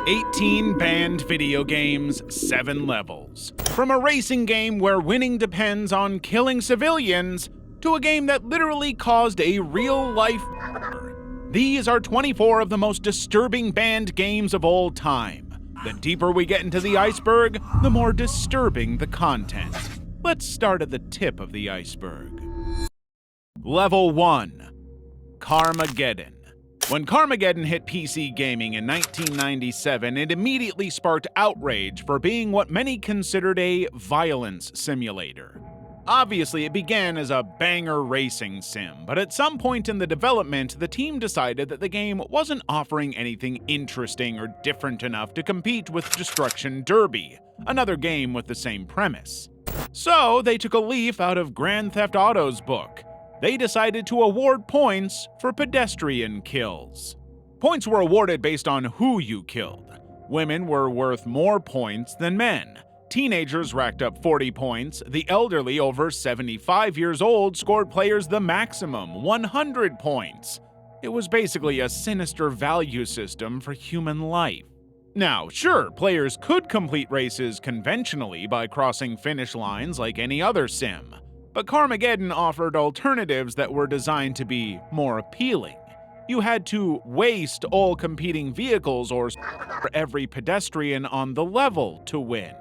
18 banned video games, 7 levels. From a racing game where winning depends on killing civilians, to a game that literally caused a real-life murder. These are 24 of the most disturbing banned games of all time. The deeper we get into the iceberg, the more disturbing the content. Let's start at the tip of the iceberg. Level 1. Carmageddon. When Carmageddon hit PC gaming in 1997, it immediately sparked outrage for being what many considered a violence simulator. Obviously, it began as a banger racing sim, but at some point in the development, the team decided that the game wasn't offering anything interesting or different enough to compete with Destruction Derby, another game with the same premise. So, they took a leaf out of Grand Theft Auto's book. They decided to award points for pedestrian kills. Points were awarded based on who you killed. Women were worth more points than men. Teenagers racked up 40 points. The elderly over 75 years old scored players the maximum, 100 points. It was basically a sinister value system for human life. Now, sure, players could complete races conventionally by crossing finish lines like any other sim. But Carmageddon offered alternatives that were designed to be more appealing. You had to waste all competing vehicles or for every pedestrian on the level to win.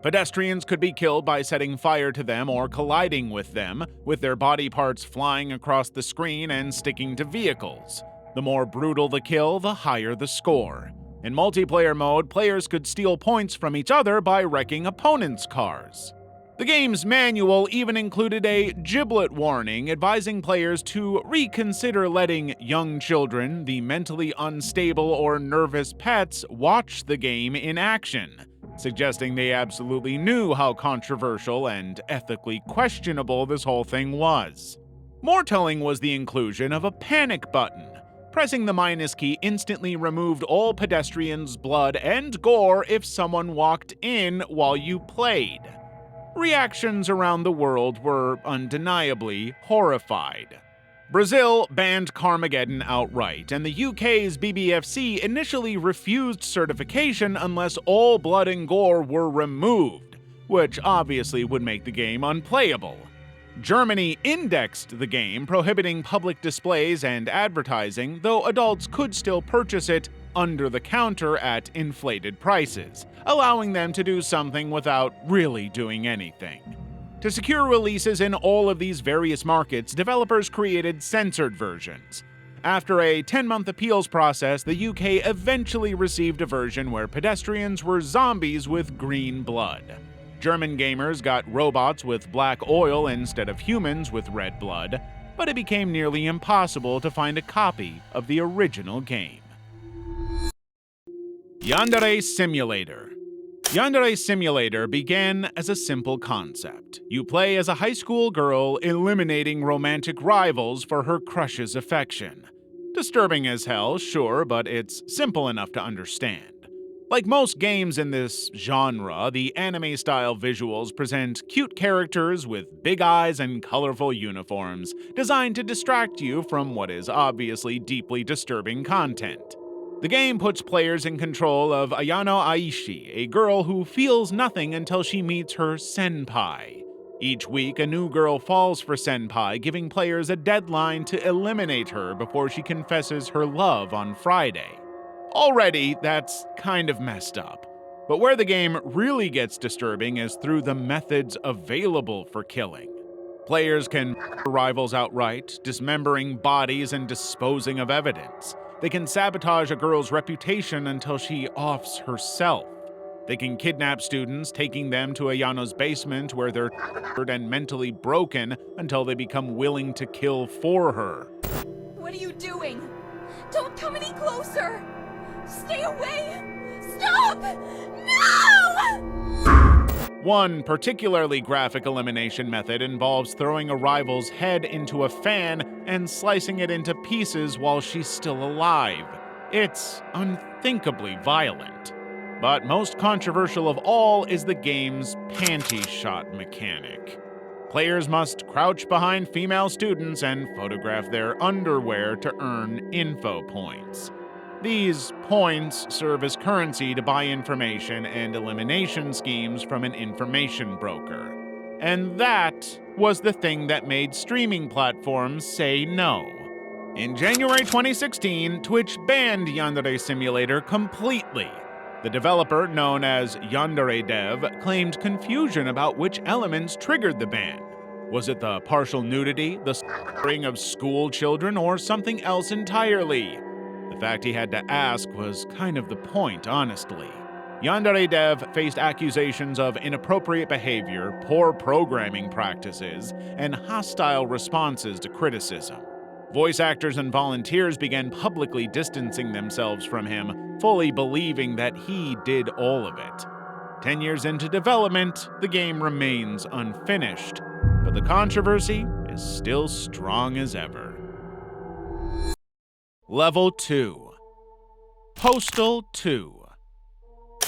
Pedestrians could be killed by setting fire to them or colliding with them, with their body parts flying across the screen and sticking to vehicles. The more brutal the kill, the higher the score. In multiplayer mode, players could steal points from each other by wrecking opponents' cars. The game's manual even included a giblet warning advising players to reconsider letting young children, the mentally unstable or nervous pets, watch the game in action, suggesting they absolutely knew how controversial and ethically questionable this whole thing was. More telling was the inclusion of a panic button. Pressing the minus key instantly removed all pedestrians' blood and gore if someone walked in while you played. Reactions around the world were undeniably horrified. Brazil banned Carmageddon outright, and the UK's BBFC initially refused certification unless all blood and gore were removed, which obviously would make the game unplayable. Germany indexed the game, prohibiting public displays and advertising, though adults could still purchase it under the counter at inflated prices, allowing them to do something without really doing anything. To secure releases in all of these various markets, developers created censored versions. After a 10-month appeals process, the UK eventually received a version where pedestrians were zombies with green blood. German gamers got robots with black oil instead of humans with red blood, but it became nearly impossible to find a copy of the original game. Yandere Simulator. Yandere Simulator began as a simple concept. You play as a high school girl eliminating romantic rivals for her crush's affection. Disturbing as hell, sure, but it's simple enough to understand. Like most games in this genre, the anime-style visuals present cute characters with big eyes and colorful uniforms, designed to distract you from what is obviously deeply disturbing content. The game puts players in control of Ayano Aishi, a girl who feels nothing until she meets her senpai. Each week, a new girl falls for senpai, giving players a deadline to eliminate her before she confesses her love on Friday. Already, that's kind of messed up. But where the game really gets disturbing is through the methods available for killing. Players can murder rivals outright, dismembering bodies and disposing of evidence. They can sabotage a girl's reputation until she offs herself. They can kidnap students, taking them to Ayano's basement where they're tortured and mentally broken until they become willing to kill for her. What are you doing? Don't come any closer! Stay away! Stop! No! One particularly graphic elimination method involves throwing a rival's head into a fan and slicing it into pieces while she's still alive. It's unthinkably violent. But most controversial of all is the game's panty shot mechanic. Players must crouch behind female students and photograph their underwear to earn info points. These points serve as currency to buy information and elimination schemes from an information broker. And that was the thing that made streaming platforms say no. In January 2016, Twitch banned Yandere Simulator completely. The developer, known as Yandere Dev, claimed confusion about which elements triggered the ban. Was it the partial nudity, the slaughtering of school children, or something else entirely? The fact he had to ask was kind of the point, honestly. Yandere Dev faced accusations of inappropriate behavior, poor programming practices, and hostile responses to criticism. Voice actors and volunteers began publicly distancing themselves from him, fully believing that he did all of it. 10 years into development, the game remains unfinished, but the controversy is still strong as ever. Level 2. Postal 2.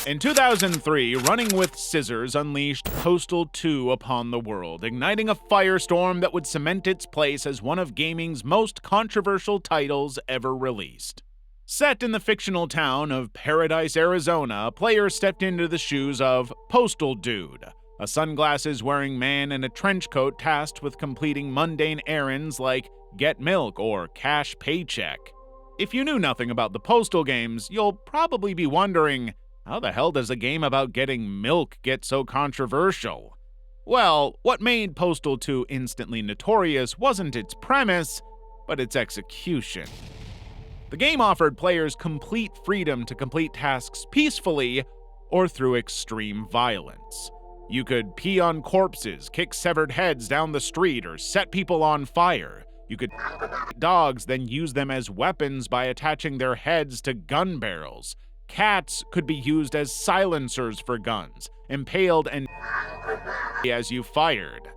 In 2003, Running with Scissors unleashed Postal 2 upon the world, igniting a firestorm that would cement its place as one of gaming's most controversial titles ever released. Set in the fictional town of Paradise, Arizona, players stepped into the shoes of Postal Dude, a sunglasses-wearing man in a trench coat tasked with completing mundane errands like get milk or cash paycheck. If you knew nothing about the Postal games, you'll probably be wondering, how the hell does a game about getting milk get so controversial? Well, what made Postal 2 instantly notorious wasn't its premise, but its execution. The game offered players complete freedom to complete tasks peacefully or through extreme violence. You could pee on corpses, kick severed heads down the street, or set people on fire. You could dogs, then use them as weapons by attaching their heads to gun barrels. Cats could be used as silencers for guns, impaled and as you fired.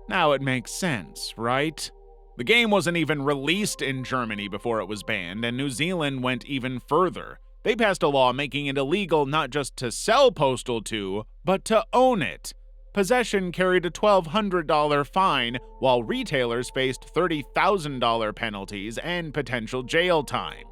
Now it makes sense, right? The game wasn't even released in Germany before it was banned, and New Zealand went even further. They passed a law making it illegal not just to sell Postal 2, but to own it. Possession carried a $1,200 fine, while retailers faced $30,000 penalties and potential jail time.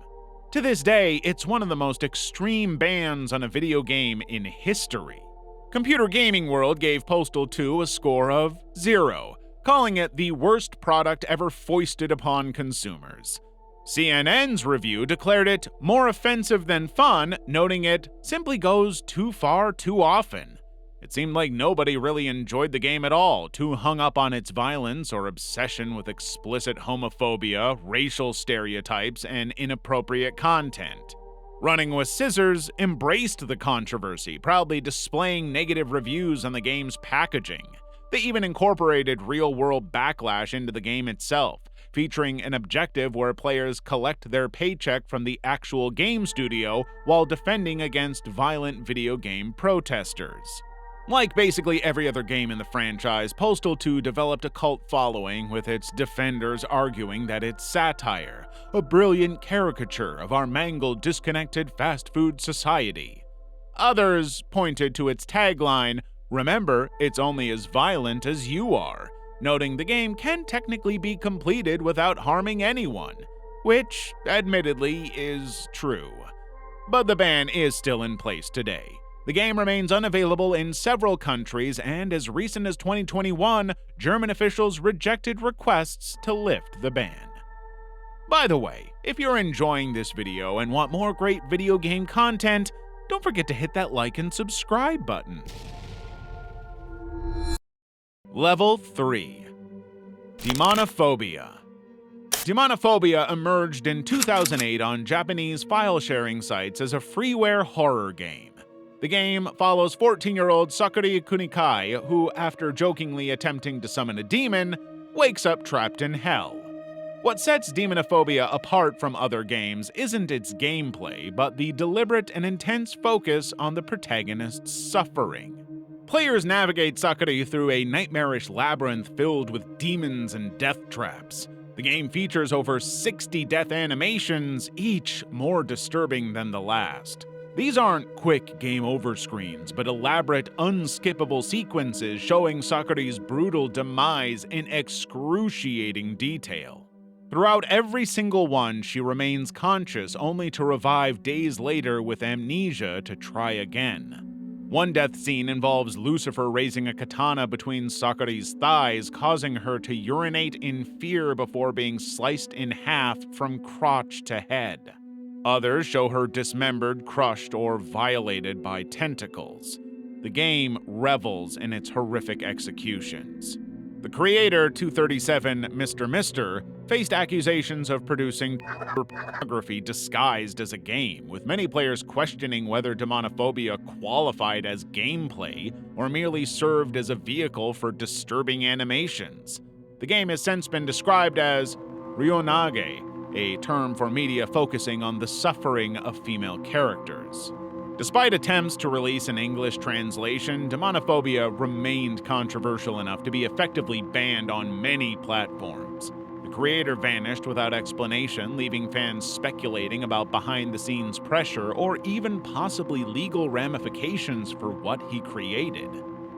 To this day, it's one of the most extreme bans on a video game in history. Computer Gaming World gave Postal 2 a score of 0, calling it the worst product ever foisted upon consumers. CNN's review declared it more offensive than fun, noting it simply goes too far too often. It seemed like nobody really enjoyed the game at all, too hung up on its violence or obsession with explicit homophobia, racial stereotypes, and inappropriate content. Running with Scissors embraced the controversy, proudly displaying negative reviews on the game's packaging. They even incorporated real-world backlash into the game itself, featuring an objective where players collect their paycheck from the actual game studio while defending against violent video game protesters. Like basically every other game in the franchise, Postal 2 developed a cult following, with its defenders arguing that it's satire, a brilliant caricature of our mangled, disconnected fast food society. Others pointed to its tagline, "Remember, it's only as violent as you are," noting the game can technically be completed without harming anyone, which, admittedly, is true. But the ban is still in place today. The game remains unavailable in several countries, and as recent as 2021, German officials rejected requests to lift the ban. By the way, if you're enjoying this video and want more great video game content, don't forget to hit that like and subscribe button. Level 3. Demonophobia. Demonophobia emerged in 2008 on Japanese file-sharing sites as a freeware horror game. The game follows 14-year-old Sakuri Kunikai, who, after jokingly attempting to summon a demon, wakes up trapped in hell. What sets Demonophobia apart from other games isn't its gameplay, but the deliberate and intense focus on the protagonist's suffering. Players navigate Sakuri through a nightmarish labyrinth filled with demons and death traps. The game features over 60 death animations, each more disturbing than the last. These aren't quick game over screens, but elaborate, unskippable sequences showing Sakuri's brutal demise in excruciating detail. Throughout every single one, she remains conscious only to revive days later with amnesia to try again. One death scene involves Lucifer raising a katana between Sakuri's thighs, causing her to urinate in fear before being sliced in half from crotch to head. Others show her dismembered, crushed, or violated by tentacles. The game revels in its horrific executions. The creator, 237 Mr. Mister, faced accusations of producing pornography disguised as a game, with many players questioning whether Demonophobia qualified as gameplay or merely served as a vehicle for disturbing animations. The game has since been described as ryonage, a term for media focusing on the suffering of female characters. Despite attempts to release an English translation, Demonophobia remained controversial enough to be effectively banned on many platforms. The creator vanished without explanation, leaving fans speculating about behind-the-scenes pressure or even possibly legal ramifications for what he created.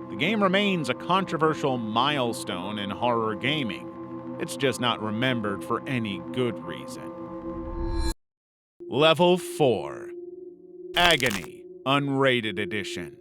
The game remains a controversial milestone in horror gaming. It's just not remembered for any good reason. Level 4. Agony Unrated Edition.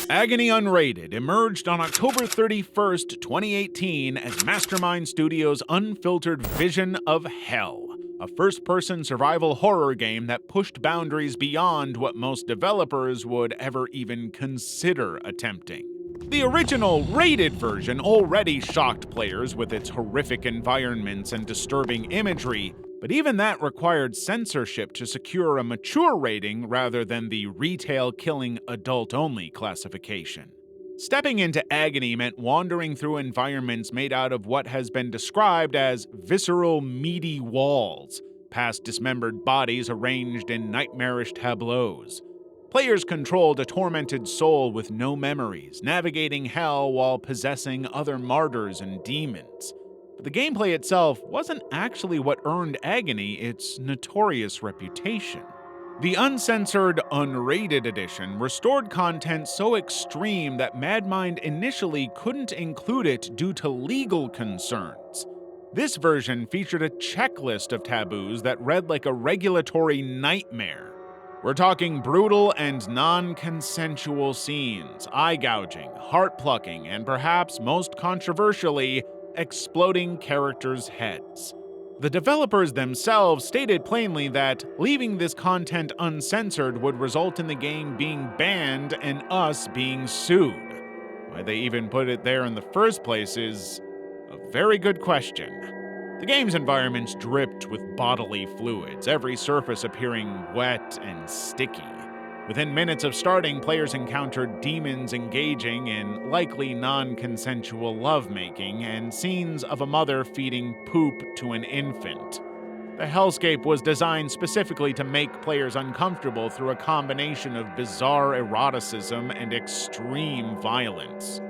Agony Unrated emerged on October 31st, 2018 as Mastermind Studios' unfiltered vision of hell, a first-person survival horror game that pushed boundaries beyond what most developers would ever even consider attempting. The original rated version already shocked players with its horrific environments and disturbing imagery, but even that required censorship to secure a mature rating rather than the retail-killing adult-only classification. Stepping into Agony meant wandering through environments made out of what has been described as visceral, meaty walls, past dismembered bodies arranged in nightmarish tableaus. Players controlled a tormented soul with no memories, navigating hell while possessing other martyrs and demons. But the gameplay itself wasn't actually what earned Agony its notorious reputation. The uncensored, unrated edition restored content so extreme that Madmind initially couldn't include it due to legal concerns. This version featured a checklist of taboos that read like a regulatory nightmare. We're talking brutal and non-consensual scenes, eye gouging, heart plucking, and perhaps most controversially, exploding characters' heads. The developers themselves stated plainly that leaving this content uncensored would result in the game being banned and us being sued. Why they even put it there in the first place is a very good question. The game's environments dripped with bodily fluids, every surface appearing wet and sticky. Within minutes of starting, players encountered demons engaging in likely non-consensual lovemaking and scenes of a mother feeding poop to an infant. The hellscape was designed specifically to make players uncomfortable through a combination of bizarre eroticism and extreme violence.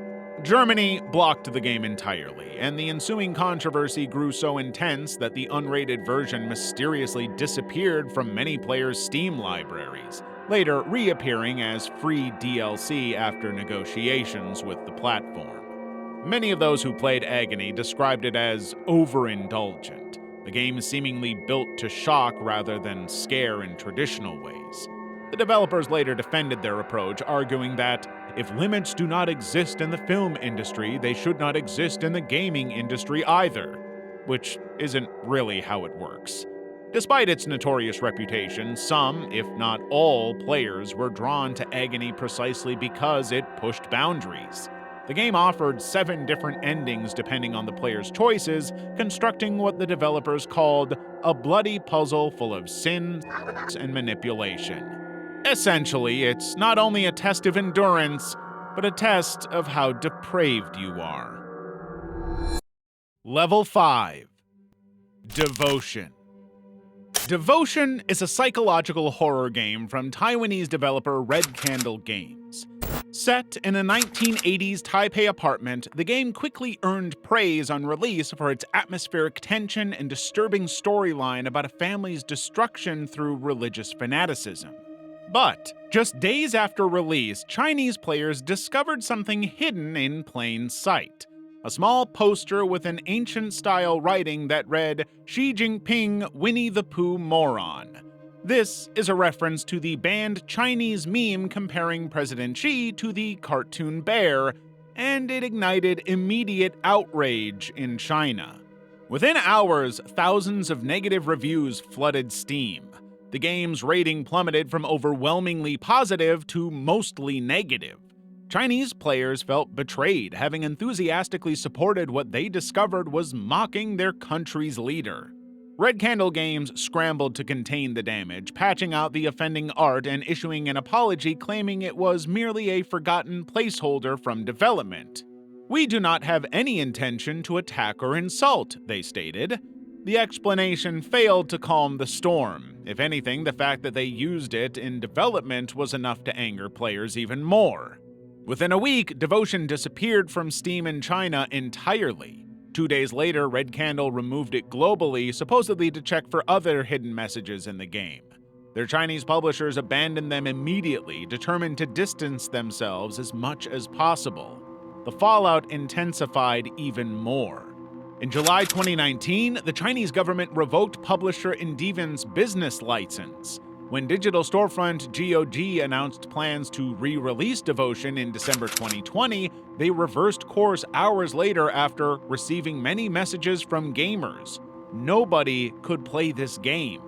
Germany blocked the game entirely, and the ensuing controversy grew so intense that the unrated version mysteriously disappeared from many players' Steam libraries, later reappearing as free DLC after negotiations with the platform. Many of those who played Agony described it as overindulgent, the game seemingly built to shock rather than scare in traditional ways. The developers later defended their approach, arguing that if limits do not exist in the film industry, they should not exist in the gaming industry either, which isn't really how it works. Despite its notorious reputation, some, if not all, players were drawn to Agony precisely because it pushed boundaries. The game offered 7 different endings depending on the player's choices, constructing what the developers called a bloody puzzle full of sin and manipulation. Essentially, it's not only a test of endurance, but a test of how depraved you are. Level 5. Devotion. Devotion is a psychological horror game from Taiwanese developer Red Candle Games. Set in a 1980s Taipei apartment, the game quickly earned praise on release for its atmospheric tension and disturbing storyline about a family's destruction through religious fanaticism. But just days after release, Chinese players discovered something hidden in plain sight: a small poster with an ancient-style writing that read, "Xi Jinping, Winnie the Pooh moron." This is a reference to the banned Chinese meme comparing President Xi to the cartoon bear, and it ignited immediate outrage in China. Within hours, thousands of negative reviews flooded Steam. The game's rating plummeted from overwhelmingly positive to mostly negative. Chinese players felt betrayed, having enthusiastically supported what they discovered was mocking their country's leader. Red Candle Games scrambled to contain the damage, patching out the offending art and issuing an apology claiming it was merely a forgotten placeholder from development. "We do not have any intention to attack or insult," they stated. The explanation failed to calm the storm. If anything, the fact that they used it in development was enough to anger players even more. Within a week, Devotion disappeared from Steam in China entirely. 2 days later, Red Candle removed it globally, supposedly to check for other hidden messages in the game. Their Chinese publishers abandoned them immediately, determined to distance themselves as much as possible. The fallout intensified even more. In July 2019, the Chinese government revoked publisher Endiven's business license. When digital storefront GOG announced plans to re-release Devotion in December 2020, they reversed course hours later after receiving many messages from gamers. Nobody could play this game.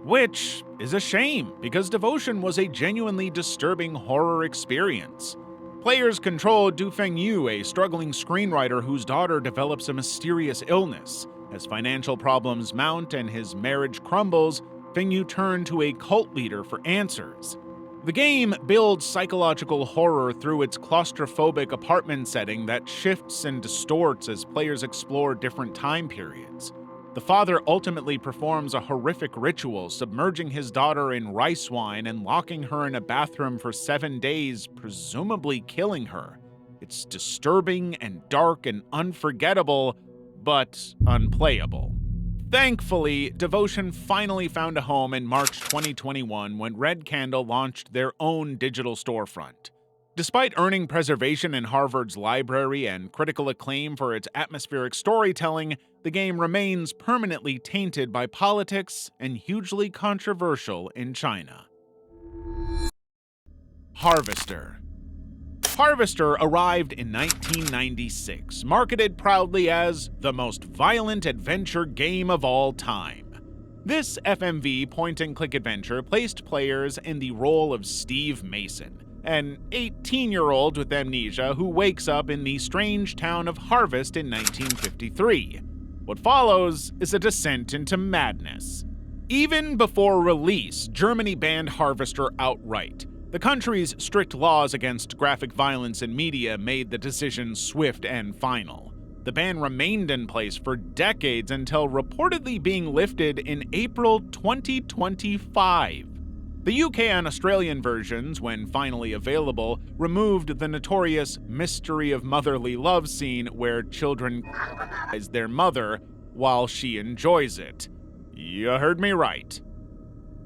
Which is a shame, because Devotion was a genuinely disturbing horror experience. Players control Du Fengyu, a struggling screenwriter whose daughter develops a mysterious illness. As financial problems mount and his marriage crumbles, Fengyu turned to a cult leader for answers. The game builds psychological horror through its claustrophobic apartment setting that shifts and distorts as players explore different time periods. The father ultimately performs a horrific ritual, submerging his daughter in rice wine and locking her in a bathroom for 7 days, presumably killing her. It's disturbing and dark and unforgettable, but unplayable. Thankfully, Devotion finally found a home in March 2021 when Red Candle launched their own digital storefront. Despite earning preservation in Harvard's library and critical acclaim for its atmospheric storytelling, the game remains permanently tainted by politics and hugely controversial in China. Harvester. Harvester arrived in 1996, marketed proudly as the most violent adventure game of all time. This FMV point-and-click adventure placed players in the role of Steve Mason, an 18-year-old with amnesia who wakes up in the strange town of Harvest in 1953. What follows is a descent into madness. Even before release, Germany banned Harvester outright. The country's strict laws against graphic violence in media made the decision swift and final. The ban remained in place for decades until reportedly being lifted in April 2025. The UK and Australian versions, when finally available, removed the notorious mystery of motherly love scene where children as their mother while she enjoys it. You heard me right.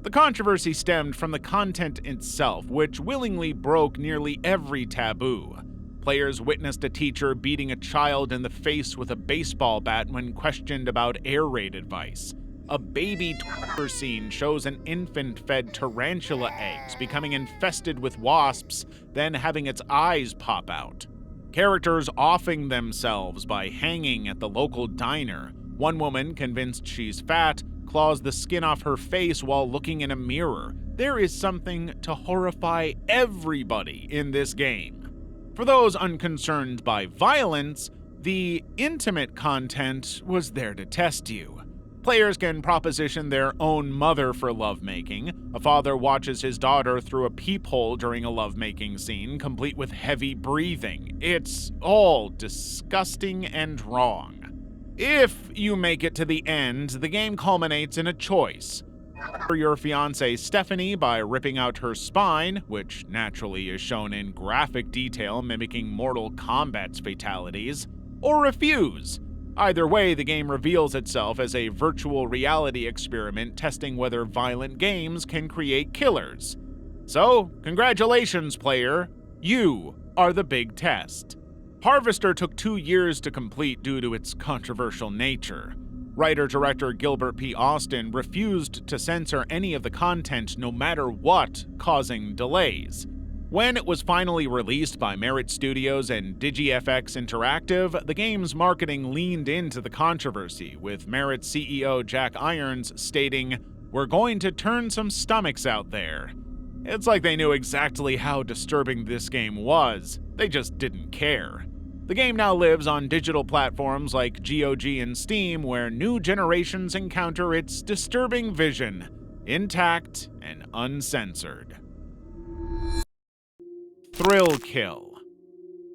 The controversy stemmed from the content itself, which willingly broke nearly every taboo. Players witnessed a teacher beating a child in the face with a baseball bat when questioned about air raid advice. A baby torture scene shows an infant fed tarantula eggs becoming infested with wasps, then having its eyes pop out. Characters offing themselves by hanging at the local diner. One woman, convinced she's fat, claws the skin off her face while looking in a mirror. There is something to horrify everybody in this game. For those unconcerned by violence, the intimate content was there to test you. Players can proposition their own mother for lovemaking. A father watches his daughter through a peephole during a lovemaking scene, complete with heavy breathing. It's all disgusting and wrong. If you make it to the end, the game culminates in a choice. For your fiancée Stephanie by ripping out her spine, which naturally is shown in graphic detail mimicking Mortal Kombat's fatalities, or refuse. Either way, the game reveals itself as a virtual reality experiment testing whether violent games can create killers. So, congratulations, player. You are the big test. Harvester took 2 years to complete due to its controversial nature. Writer-director Gilbert P. Austin refused to censor any of the content no matter what, causing delays. When it was finally released by Merit Studios and DigiFX Interactive, the game's marketing leaned into the controversy, with Merit CEO Jack Irons stating, "We're going to turn some stomachs out there." It's like they knew exactly how disturbing this game was, they just didn't care. The game now lives on digital platforms like GOG and Steam, where new generations encounter its disturbing vision, intact and uncensored. Thrill Kill.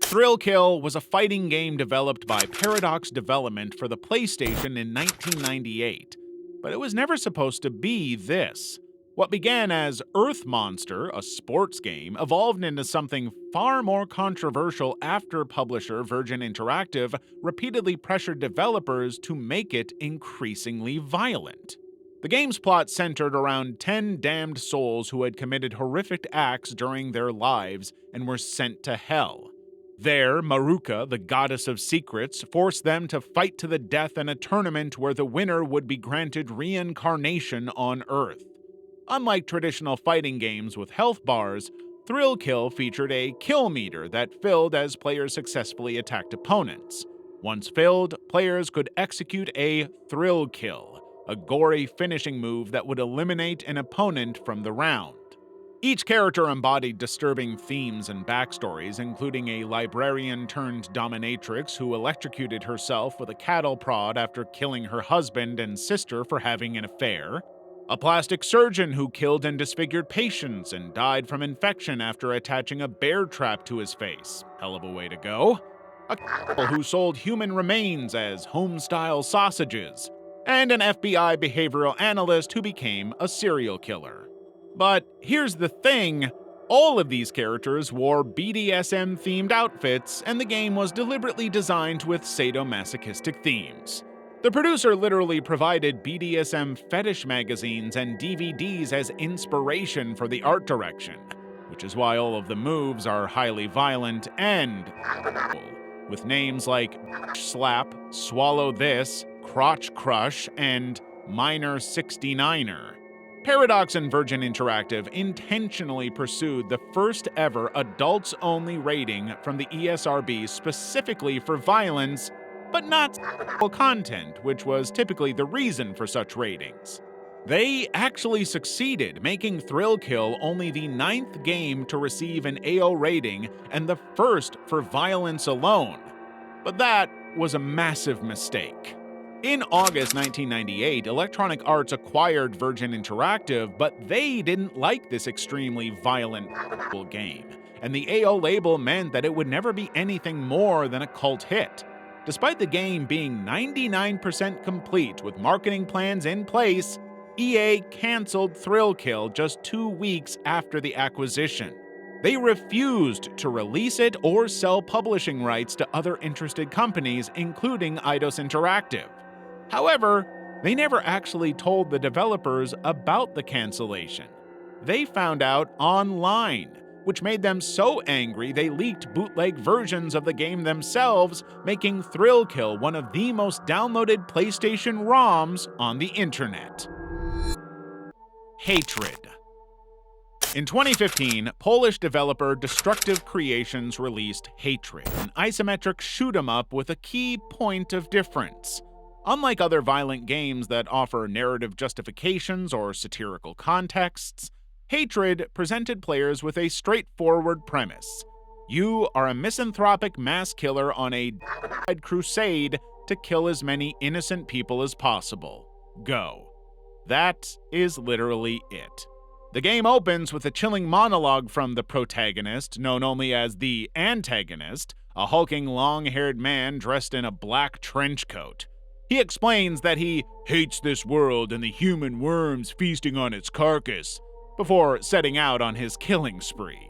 Thrill Kill was a fighting game developed by Paradox Development for the PlayStation in 1998, but it was never supposed to be this. What began as Earth Monster, a sports game, evolved into something far more controversial after publisher Virgin Interactive repeatedly pressured developers to make it increasingly violent. The game's plot centered around 10 damned souls who had committed horrific acts during their lives and were sent to hell. There, Maruka, the goddess of secrets, forced them to fight to the death in a tournament where the winner would be granted reincarnation on Earth. Unlike traditional fighting games with health bars, Thrill Kill featured a kill meter that filled as players successfully attacked opponents. Once filled, players could execute a Thrill Kill, a gory finishing move that would eliminate an opponent from the round. Each character embodied disturbing themes and backstories, including a librarian-turned-dominatrix who electrocuted herself with a cattle prod after killing her husband and sister for having an affair, a plastic surgeon who killed and disfigured patients and died from infection after attaching a bear trap to his face. Hell of a way to go. A couple who sold human remains as home-style sausages, and an FBI behavioral analyst who became a serial killer. But here's the thing, all of these characters wore BDSM-themed outfits, and the game was deliberately designed with sadomasochistic themes. The producer literally provided BDSM fetish magazines and DVDs as inspiration for the art direction, which is why all of the moves are highly violent and with names like Slap, Swallow This, Crotch Crush, and Minor 69er. Paradox and Virgin Interactive intentionally pursued the first ever adults-only rating from the ESRB specifically for violence, but not sexual content, which was typically the reason for such ratings. They actually succeeded, making Thrill Kill only the 9th game to receive an AO rating and the first for violence alone. But that was a massive mistake. In August 1998, Electronic Arts acquired Virgin Interactive, but they didn't like this extremely violent game, and the AO label meant that it would never be anything more than a cult hit. Despite the game being 99% complete with marketing plans in place, EA canceled Thrill Kill just 2 weeks after the acquisition. They refused to release it or sell publishing rights to other interested companies, including Eidos Interactive. However, they never actually told the developers about the cancellation. They found out online, which made them so angry they leaked bootleg versions of the game themselves, making Thrill Kill one of the most downloaded PlayStation ROMs on the internet. Hatred. In 2015, Polish developer Destructive Creations released Hatred, an isometric shoot-'em-up with a key point of difference. Unlike other violent games that offer narrative justifications or satirical contexts, Hatred presented players with a straightforward premise. You are a misanthropic mass killer on a crusade to kill as many innocent people as possible. Go. That is literally it. The game opens with a chilling monologue from the protagonist, known only as the antagonist, a hulking long-haired man dressed in a black trench coat. He explains that he hates this world and the human worms feasting on its carcass, before setting out on his killing spree.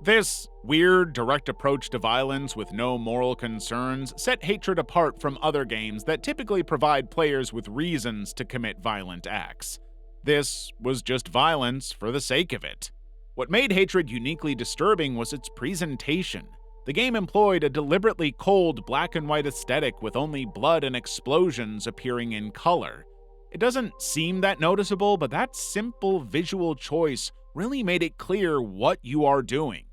This weird, direct approach to violence with no moral concerns set Hatred apart from other games that typically provide players with reasons to commit violent acts. This was just violence for the sake of it. What made Hatred uniquely disturbing was its presentation. The game employed a deliberately cold black and white aesthetic with only blood and explosions appearing in color. It doesn't seem that noticeable, but that simple visual choice really made it clear what you are doing.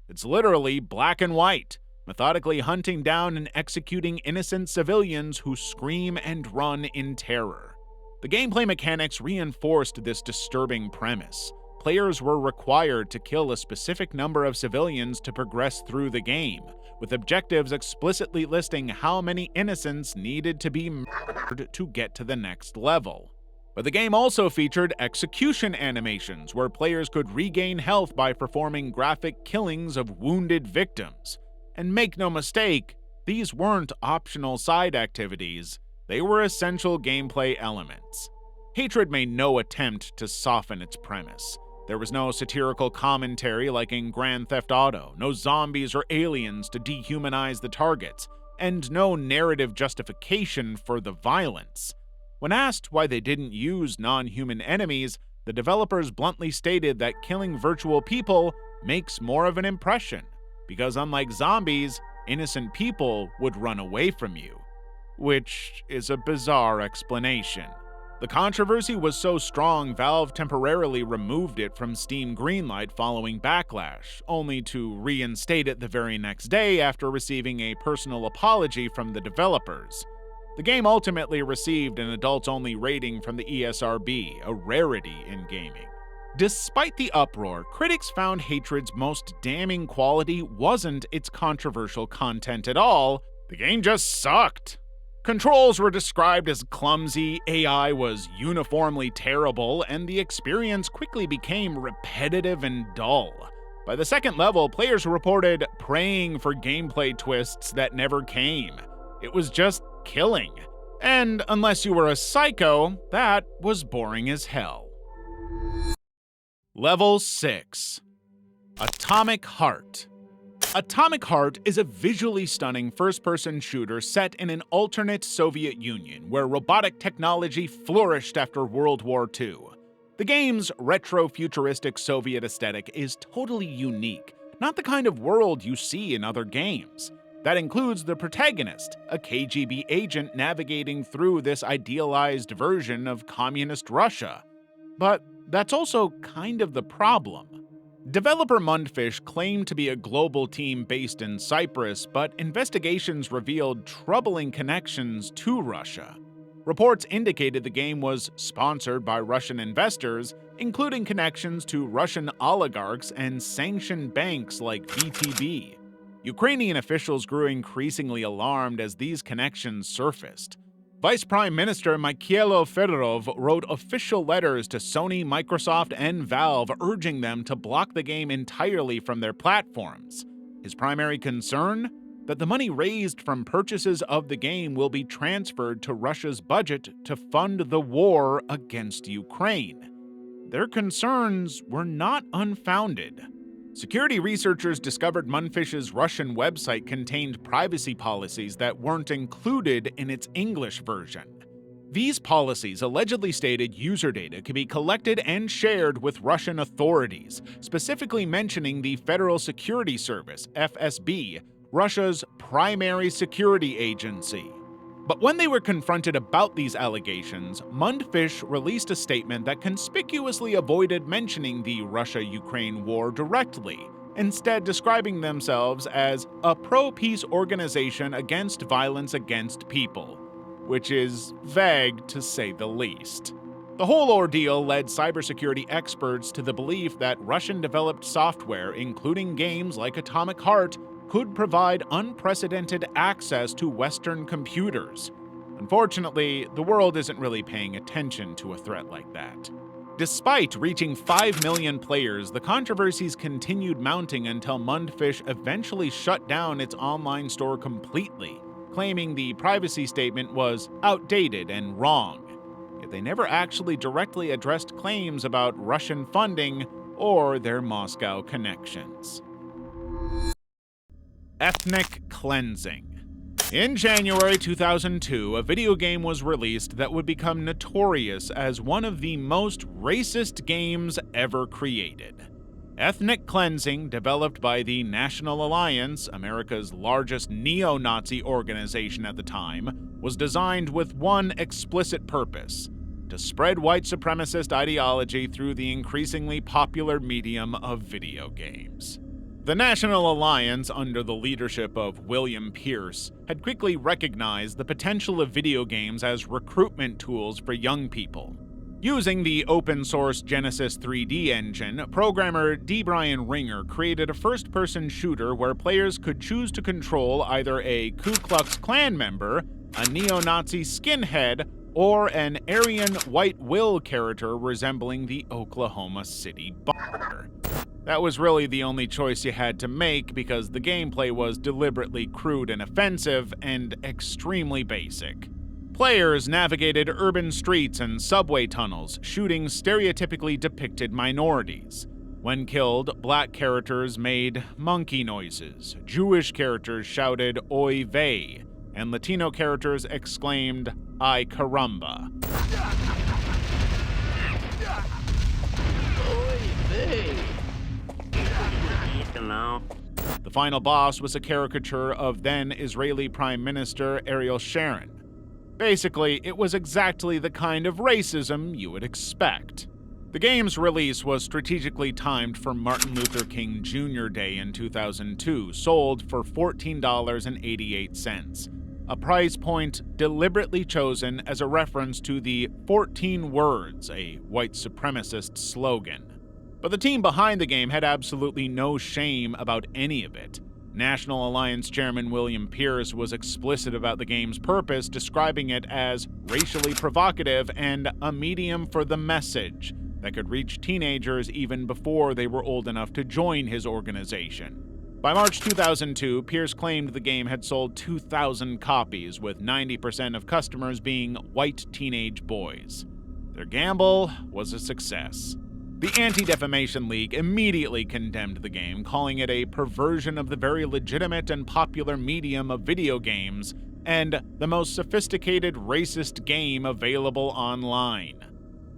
It's literally black and white, methodically hunting down and executing innocent civilians who scream and run in terror. The gameplay mechanics reinforced this disturbing premise. Players were required to kill a specific number of civilians to progress through the game, with objectives explicitly listing how many innocents needed to be murdered to get to the next level. But the game also featured execution animations, where players could regain health by performing graphic killings of wounded victims. And make no mistake, these weren't optional side activities, they were essential gameplay elements. Hatred made no attempt to soften its premise. There was no satirical commentary like in Grand Theft Auto, no zombies or aliens to dehumanize the targets, and no narrative justification for the violence. When asked why they didn't use non-human enemies, the developers bluntly stated that killing virtual people makes more of an impression, because unlike zombies, innocent people would run away from you. Which is a bizarre explanation. The controversy was so strong, Valve temporarily removed it from Steam Greenlight following backlash, only to reinstate it the very next day after receiving a personal apology from the developers. The game ultimately received an adults-only rating from the ESRB, a rarity in gaming. Despite the uproar, critics found Hatred's most damning quality wasn't its controversial content at all, the game just sucked. Controls were described as clumsy, AI was uniformly terrible, and the experience quickly became repetitive and dull. By the second level, players reported praying for gameplay twists that never came. It was just killing. And unless you were a psycho, that was boring as hell. Level 6. Atomic Heart. Atomic Heart is a visually stunning first-person shooter set in an alternate Soviet Union where robotic technology flourished after World War II. The game's retro-futuristic Soviet aesthetic is totally unique, not the kind of world you see in other games. That includes the protagonist, a KGB agent navigating through this idealized version of communist Russia. But that's also kind of the problem. Developer Mundfish claimed to be a global team based in Cyprus, but investigations revealed troubling connections to Russia. Reports indicated the game was sponsored by Russian investors, including connections to Russian oligarchs and sanctioned banks like VTB. Ukrainian officials grew increasingly alarmed as these connections surfaced. Vice Prime Minister Mikhailo Fedorov wrote official letters to Sony, Microsoft, and Valve urging them to block the game entirely from their platforms. His primary concern? That the money raised from purchases of the game will be transferred to Russia's budget to fund the war against Ukraine. Their concerns were not unfounded. Security researchers discovered Mundfish's Russian website contained privacy policies that weren't included in its English version. These policies allegedly stated user data could be collected and shared with Russian authorities, specifically mentioning the Federal Security Service, FSB, Russia's primary security agency. But when they were confronted about these allegations, Mundfish released a statement that conspicuously avoided mentioning the Russia-Ukraine war directly, instead describing themselves as a pro-peace organization against violence against people, which is vague to say the least. The whole ordeal led cybersecurity experts to the belief that Russian-developed software, including games like Atomic Heart, could provide unprecedented access to Western computers. Unfortunately, the world isn't really paying attention to a threat like that. Despite reaching 5 million players, the controversies continued mounting until Mundfish eventually shut down its online store completely, claiming the privacy statement was outdated and wrong. Yet they never actually directly addressed claims about Russian funding or their Moscow connections. Ethnic cleansing. In January 2002, a video game was released that would become notorious as one of the most racist games ever created. Ethnic cleansing, developed by the National Alliance, America's largest neo-Nazi organization at the time, was designed with one explicit purpose: to spread white supremacist ideology through the increasingly popular medium of video games. The National Alliance, under the leadership of William Pierce, had quickly recognized the potential of video games as recruitment tools for young people. Using the open-source Genesis 3D engine, programmer D. Brian Ringer created a first-person shooter where players could choose to control either a Ku Klux Klan member, a neo-Nazi skinhead, or an Aryan White Will character resembling the Oklahoma City bomber. That was really the only choice you had to make because the gameplay was deliberately crude and offensive and extremely basic. Players navigated urban streets and subway tunnels, shooting stereotypically depicted minorities. When killed, black characters made monkey noises, Jewish characters shouted "Oy vey," and Latino characters exclaimed "Ay caramba." The final boss was a caricature of then Israeli Prime Minister Ariel Sharon. Basically, it was exactly the kind of racism you would expect. The game's release was strategically timed for Martin Luther King Jr. Day in 2002, sold for $14.88, a price point deliberately chosen as a reference to the 14 words, a white supremacist slogan. But the team behind the game had absolutely no shame about any of it. National Alliance Chairman William Pierce was explicit about the game's purpose, describing it as racially provocative and a medium for the message that could reach teenagers even before they were old enough to join his organization. By March 2002, Pierce claimed the game had sold 2,000 copies, with 90% of customers being white teenage boys. Their gamble was a success. The Anti-Defamation League immediately condemned the game, calling it a perversion of the very legitimate and popular medium of video games and the most sophisticated racist game available online.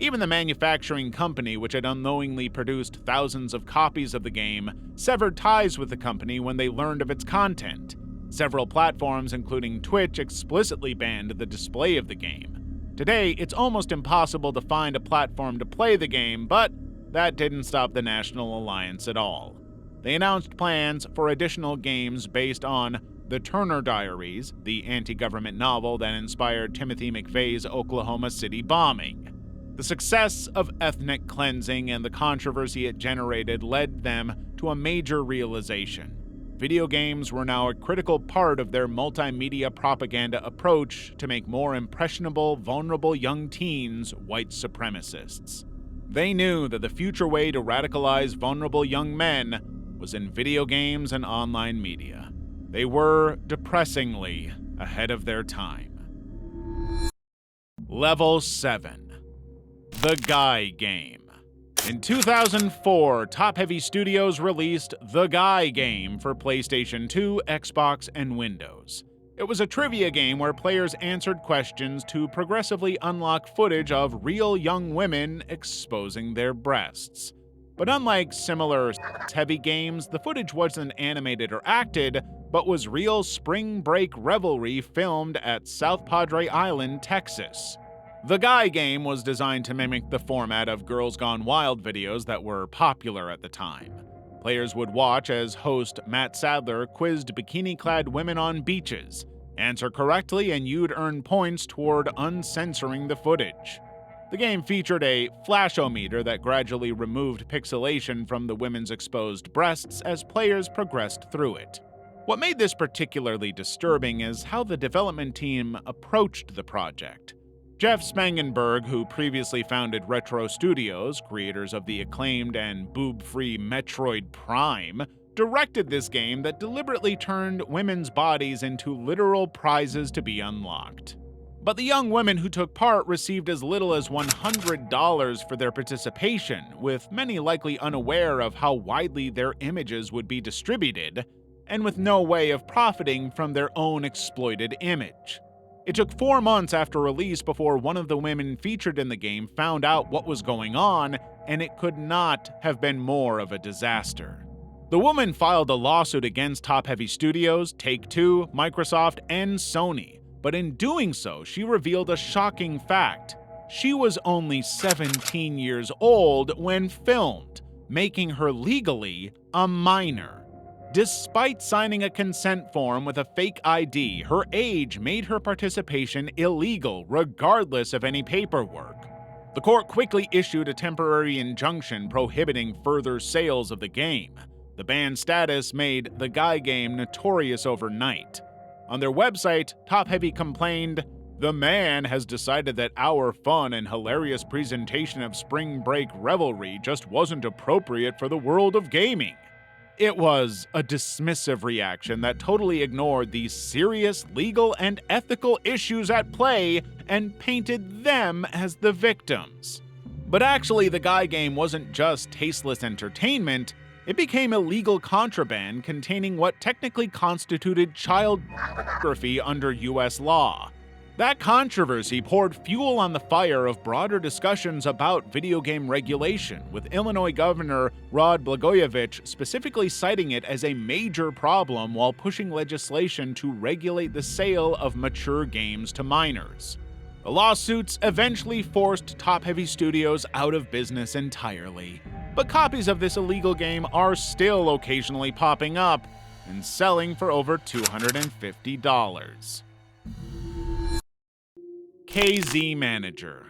Even the manufacturing company, which had unknowingly produced thousands of copies of the game, severed ties with the company when they learned of its content. Several platforms, including Twitch, explicitly banned the display of the game. Today, it's almost impossible to find a platform to play the game, but that didn't stop the National Alliance at all. They announced plans for additional games based on The Turner Diaries, the anti-government novel that inspired Timothy McVeigh's Oklahoma City bombing. The success of ethnic cleansing and the controversy it generated led them to a major realization. Video games were now a critical part of their multimedia propaganda approach to make more impressionable, vulnerable young teens white supremacists. They knew that the future way to radicalize vulnerable young men was in video games and online media. They were, depressingly, ahead of their time. Level 7. The Guy Game. In 2004, Top Heavy Studios released The Guy Game for PlayStation 2, Xbox, and Windows. It was a trivia game where players answered questions to progressively unlock footage of real young women exposing their breasts. But unlike similar heavy games, the footage wasn't animated or acted, but was real spring break revelry filmed at South Padre Island, Texas. The Guy Game was designed to mimic the format of Girls Gone Wild videos that were popular at the time. Players would watch as host Matt Sadler quizzed bikini-clad women on beaches. Answer correctly and you'd earn points toward uncensoring the footage. The game featured a flashometer that gradually removed pixelation from the women's exposed breasts as players progressed through it. What made this particularly disturbing is how the development team approached the project. Jeff Spangenberg, who previously founded Retro Studios, creators of the acclaimed and boob-free Metroid Prime, directed this game that deliberately turned women's bodies into literal prizes to be unlocked. But the young women who took part received as little as $100 for their participation, with many likely unaware of how widely their images would be distributed, and with no way of profiting from their own exploited image. It took 4 months after release before one of the women featured in the game found out what was going on, and it could not have been more of a disaster. The woman filed a lawsuit against Top Heavy Studios, Take-Two, Microsoft, and Sony, but in doing so, she revealed a shocking fact. She was only 17 years old when filmed, making her legally a minor. Despite signing a consent form with a fake ID, her age made her participation illegal regardless of any paperwork. The court quickly issued a temporary injunction prohibiting further sales of the game. The banned status made the Guy game notorious overnight. On their website, Top Heavy complained, "The man has decided that our fun and hilarious presentation of Spring Break Revelry just wasn't appropriate for the world of gaming." It was a dismissive reaction that totally ignored the serious legal and ethical issues at play and painted them as the victims. But actually, the Guy game wasn't just tasteless entertainment, it became illegal contraband containing what technically constituted child pornography under US law. That controversy poured fuel on the fire of broader discussions about video game regulation, with Illinois Governor Rod Blagojevich specifically citing it as a major problem while pushing legislation to regulate the sale of mature games to minors. The lawsuits eventually forced Top Heavy Studios out of business entirely, but copies of this illegal game are still occasionally popping up and selling for over $250. KZ Manager.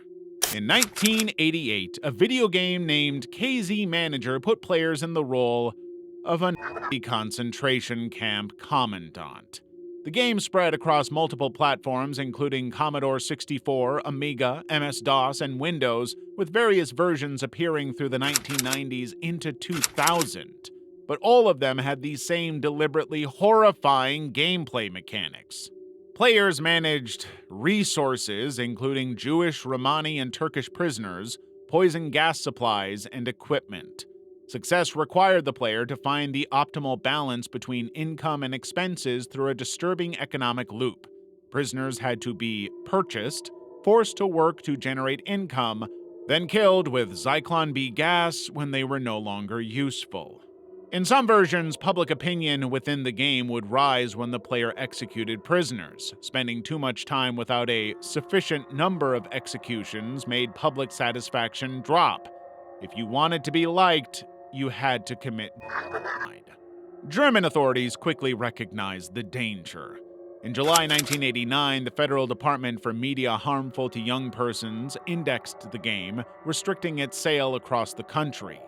In 1988, a video game named KZ Manager put players in the role of a Nazi concentration camp commandant. The game spread across multiple platforms, including Commodore 64, Amiga, MS-DOS, and Windows, with various versions appearing through the 1990s into 2000. But all of them had the same deliberately horrifying gameplay mechanics. Players managed resources, including Jewish, Romani, and Turkish prisoners, poison gas supplies, and equipment. Success required the player to find the optimal balance between income and expenses through a disturbing economic loop. Prisoners had to be purchased, forced to work to generate income, then killed with Zyklon B gas when they were no longer useful. In some versions, public opinion within the game would rise when the player executed prisoners. Spending too much time without a sufficient number of executions made public satisfaction drop. If you wanted to be liked, you had to commit genocide. German authorities quickly recognized the danger. In July 1989, the Federal Department for Media Harmful to Young Persons indexed the game, restricting its sale across the country.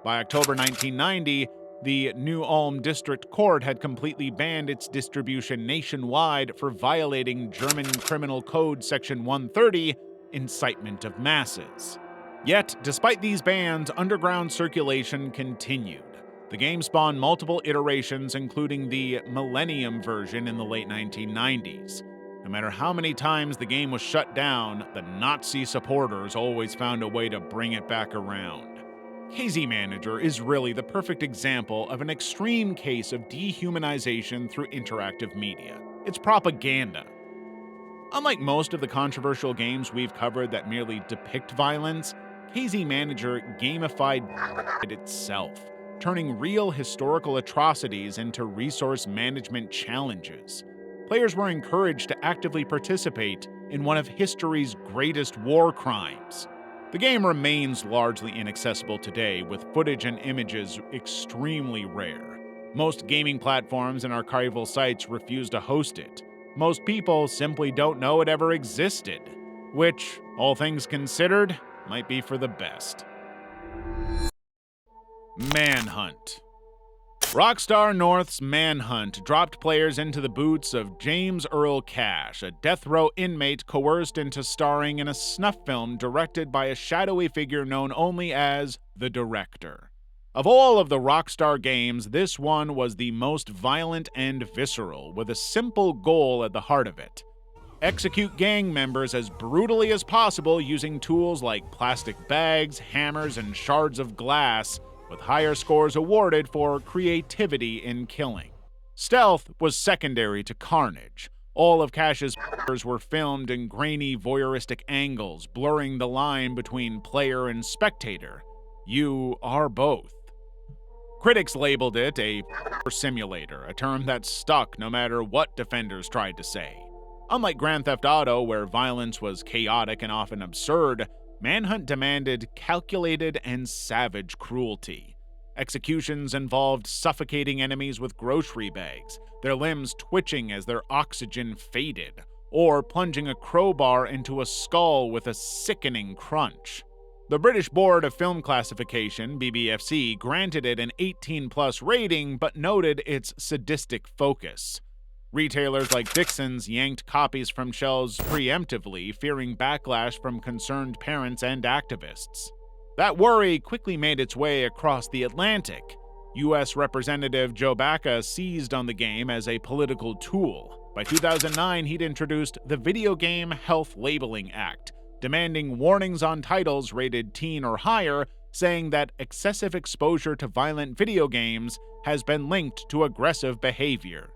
By October 1990, the New Ulm District Court had completely banned its distribution nationwide for violating German Criminal Code Section 130, incitement of masses. Yet, despite these bans, underground circulation continued. The game spawned multiple iterations, including the Millennium version in the late 1990s. No matter how many times the game was shut down, the Nazi supporters always found a way to bring it back around. KZ Manager is really the perfect example of an extreme case of dehumanization through interactive media. It's propaganda. Unlike most of the controversial games we've covered that merely depict violence, KZ Manager gamified it itself, turning real historical atrocities into resource management challenges. Players were encouraged to actively participate in one of history's greatest war crimes. The game remains largely inaccessible today, with footage and images extremely rare. Most gaming platforms and archival sites refuse to host it. Most people simply don't know it ever existed, which, all things considered, might be for the best. Manhunt. Rockstar North's Manhunt dropped players into the boots of James Earl Cash, a death row inmate coerced into starring in a snuff film directed by a shadowy figure known only as the Director. Of all of the Rockstar games, this one was the most violent and visceral, with a simple goal at the heart of it: execute gang members as brutally as possible using tools like plastic bags, hammers, and shards of glass, with higher scores awarded for creativity in killing. Stealth was secondary to carnage. All of Cash's pictures were filmed in grainy, voyeuristic angles, blurring the line between player and spectator. You are both. Critics labeled it a simulator, a term that stuck no matter what defenders tried to say. Unlike Grand Theft Auto, where violence was chaotic and often absurd, Manhunt demanded calculated and savage cruelty. Executions involved suffocating enemies with grocery bags, their limbs twitching as their oxygen faded, or plunging a crowbar into a skull with a sickening crunch. The British Board of Film Classification, BBFC, granted it an 18+ rating but noted its sadistic focus. Retailers like Dixon's yanked copies from shelves preemptively, fearing backlash from concerned parents and activists. That worry quickly made its way across the Atlantic. U.S. Representative Joe Baca seized on the game as a political tool. By 2009, he'd introduced the Video Game Health Labeling Act, demanding warnings on titles rated teen or higher, saying that excessive exposure to violent video games has been linked to aggressive behavior.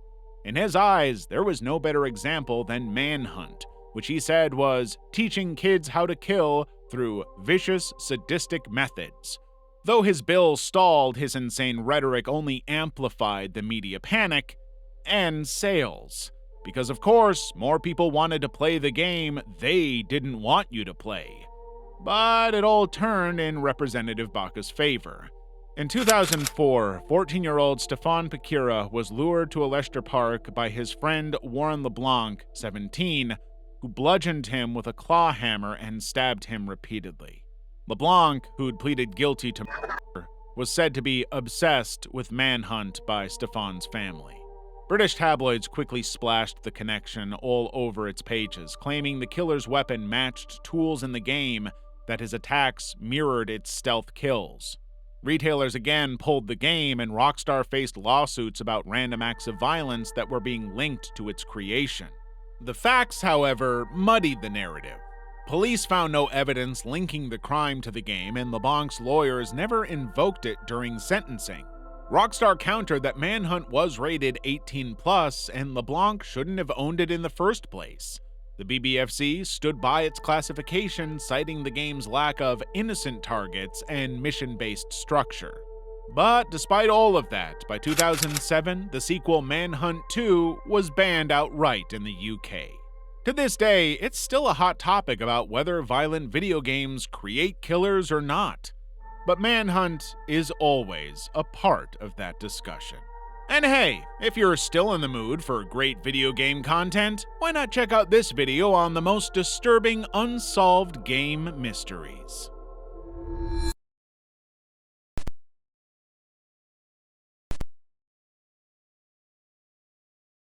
In his eyes, there was no better example than Manhunt, which he said was teaching kids how to kill through vicious, sadistic methods. Though his bill stalled, his insane rhetoric only amplified the media panic and sales. Because, of course, more people wanted to play the game they didn't want you to play. But it all turned in Representative Baca's favor. In 2004, 14-year-old Stefan Pekira was lured to a Leicester Park by his friend Warren LeBlanc, 17, who bludgeoned him with a claw hammer and stabbed him repeatedly. LeBlanc, who'd pleaded guilty to murder, was said to be obsessed with Manhunt by Stefan's family. British tabloids quickly splashed the connection all over its pages, claiming the killer's weapon matched tools in the game, that his attacks mirrored its stealth kills. Retailers again pulled the game, and Rockstar faced lawsuits about random acts of violence that were being linked to its creation. The facts, however, muddied the narrative. Police found no evidence linking the crime to the game, and LeBlanc's lawyers never invoked it during sentencing. Rockstar countered that Manhunt was rated 18+, and LeBlanc shouldn't have owned it in the first place. The BBFC stood by its classification, citing the game's lack of innocent targets and mission-based structure. But despite all of that, by 2007, the sequel Manhunt 2 was banned outright in the UK. To this day, it's still a hot topic about whether violent video games create killers or not. But Manhunt is always a part of that discussion. And hey, if you're still in the mood for great video game content, why not check out this video on the most disturbing unsolved game mysteries?